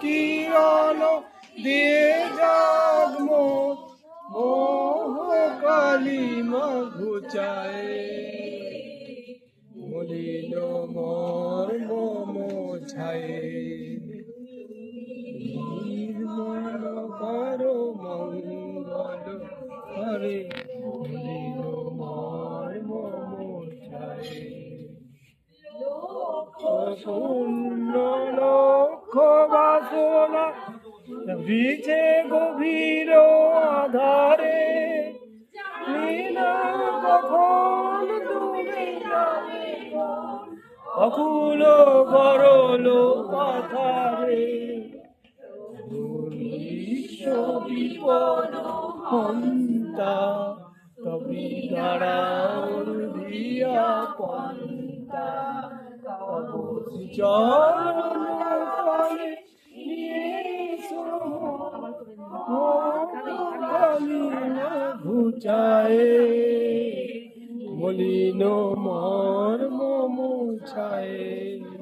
কিরণ দিয়ে জাগমো মোহ কালিমা ঘুচায় মলিন মর্ম মোছায় নির্মল করো মঙ্গল হরে মলিন মর্ম মোছায় শূন্য লক্ষ বাসনা বীজে গভীর আধারে কখন তুমি অকুল করল পাথারে বিপদ হন্তা কবি দাঁড়াও দিয়া পন্তা ঘুচায় মলিন মর্ম মোছায়।